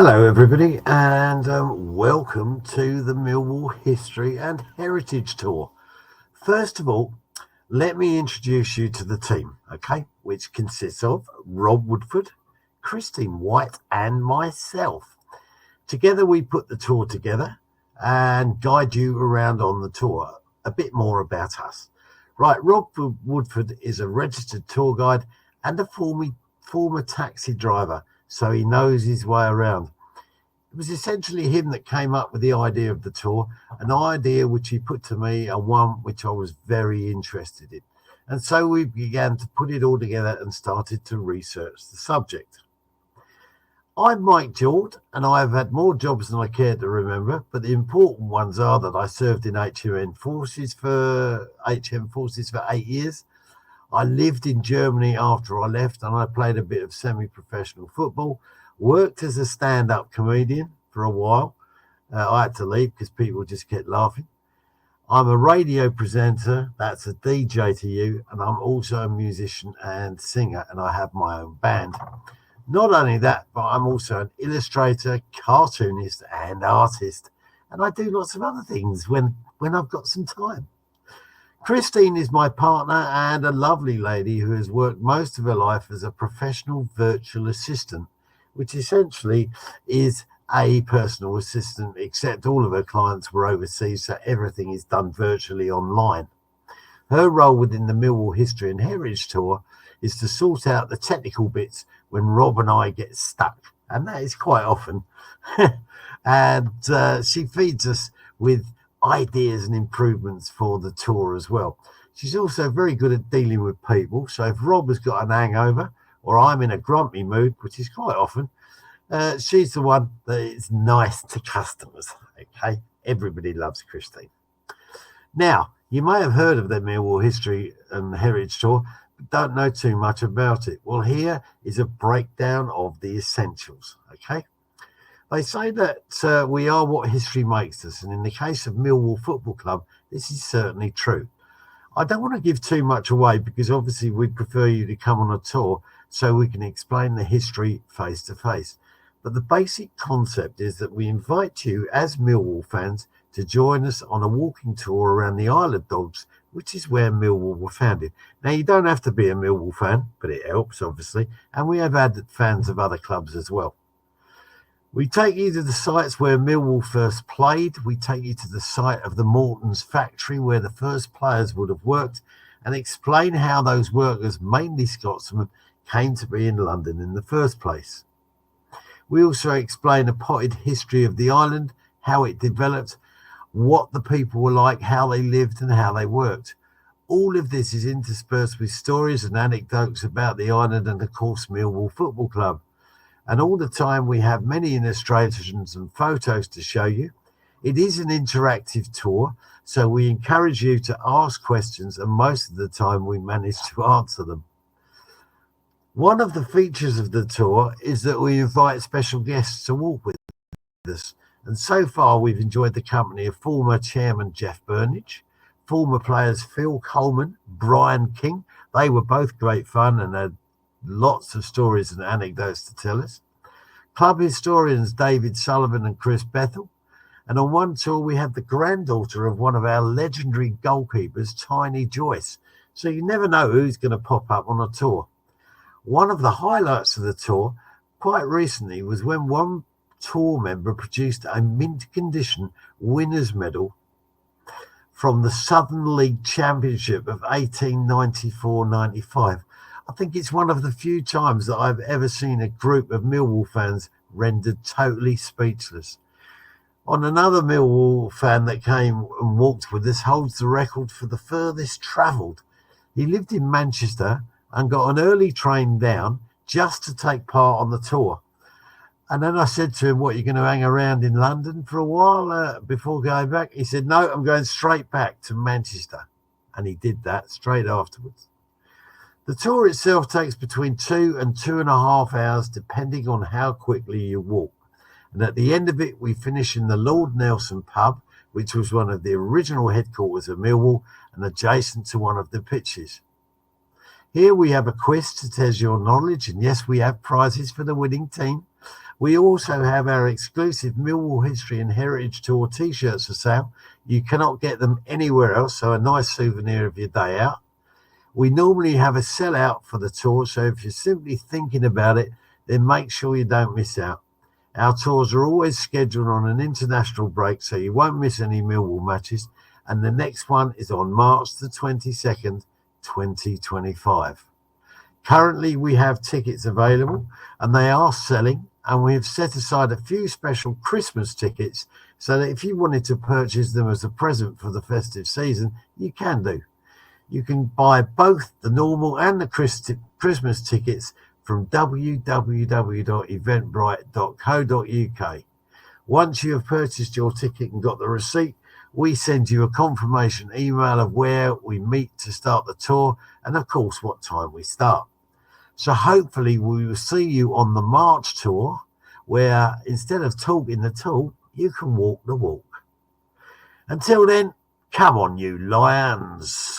Hello everybody and welcome to the Millwall History and Heritage Tour. First of all, let me introduce you to the team, okay, which consists of Rob Woodford, Christine White and myself. Together we put the tour together and guide you around on the tour. A bit more about us. Right, Rob Woodford is a registered tour guide and a former taxi driver, so he knows his way around. It was essentially him that came up with the idea of the tour, an idea which he put to me and one which I was very interested in. And so we began to put it all together and started to research the subject. I'm Mike Jord, and I have had more jobs than I care to remember, but the important ones are that I served in HM Forces for 8 years. I lived in Germany after I left, and I played a bit of semi-professional football. Worked as a stand-up comedian for a while. I had to leave because people just kept laughing. I'm a radio presenter, that's a DJ to you, and I'm also a musician and singer, and I have my own band. Not only that, but I'm also an illustrator, cartoonist, and artist, and I do lots of other things when I've got some time. Christine is my partner and a lovely lady who has worked most of her life as a professional virtual assistant, which essentially is a personal assistant, except all of her clients were overseas, so everything is done virtually online. Her role within the Millwall History and Heritage Tour is to sort out the technical bits when Rob and I get stuck, and that is quite often. And she feeds us with ideas and improvements for the tour as well. She's also very good at dealing with people, so if Rob has got an hangover or I'm in a grumpy mood, which is quite often, she's the one that is nice to customers. Okay, everybody loves Christine. Now, you may have heard of the Millwall History and Heritage Tour, but don't know too much about it. Well, here is a breakdown of the essentials. Okay, they say that we are what history makes us, and in the case of Millwall Football Club, this is certainly true. I don't want to give too much away because obviously we'd prefer you to come on a tour so we can explain the history face to face. But the basic concept is that we invite you as Millwall fans to join us on a walking tour around the Isle of Dogs, which is where Millwall were founded. Now, you don't have to be a Millwall fan, but it helps, obviously, and we have added fans of other clubs as well. We take you to the sites where Millwall first played. We take you to the site of the Morton's factory where the first players would have worked and explain how those workers, mainly Scotsmen, came to be in London in the first place. We also explain a potted history of the island, how it developed, what the people were like, how they lived and how they worked. All of this is interspersed with stories and anecdotes about the island and, of course, Millwall Football Club. And all the time we have many illustrations and photos to show you. It is an interactive tour, so we encourage you to ask questions, and most of the time we manage to answer them. One of the features of the tour is that we invite special guests to walk with us. And so far we've enjoyed the company of former chairman Jeff Burnage, former players Phil Coleman, Brian King. They were both great fun and had lots of stories and anecdotes to tell us. Club historians David Sullivan and Chris Bethel. And on one tour, we had the granddaughter of one of our legendary goalkeepers, Tiny Joyce. So you never know who's going to pop up on a tour. One of the highlights of the tour quite recently was when one tour member produced a mint condition winners medal from the Southern League Championship of 1894-95. I think it's one of the few times that I've ever seen a group of Millwall fans rendered totally speechless. On another Millwall fan that came and walked with us holds the record for the furthest travelled. He lived in Manchester and got an early train down just to take part on the tour. And then I said to him, what, you're going to hang around in London for a while before going back? He said, no, I'm going straight back to Manchester. And he did that straight afterwards. The tour itself takes between 2 and 2.5 hours, depending on how quickly you walk. And at the end of it, we finish in the Lord Nelson pub, which was one of the original headquarters of Millwall and adjacent to one of the pitches. Here we have a quiz to test your knowledge, and yes, we have prizes for the winning team. We also have our exclusive Millwall History and Heritage Tour t-shirts for sale. You cannot get them anywhere else, so a nice souvenir of your day out. We normally have a sellout for the tour, so if you're simply thinking about it, then make sure you don't miss out. Our tours are always scheduled on an international break, so you won't miss any Millwall matches, and the next one is on March the 22nd, 2025. Currently, we have tickets available, and they are selling, and we have set aside a few special Christmas tickets so that if you wanted to purchase them as a present for the festive season, you can do. You can buy both the normal and the Christmas tickets from www.eventbrite.co.uk. Once you have purchased your ticket and got the receipt, we send you a confirmation email of where we meet to start the tour and, of course, what time we start. So hopefully we will see you on the March tour, where instead of talking the talk, you can walk the walk. Until then, come on, you lions.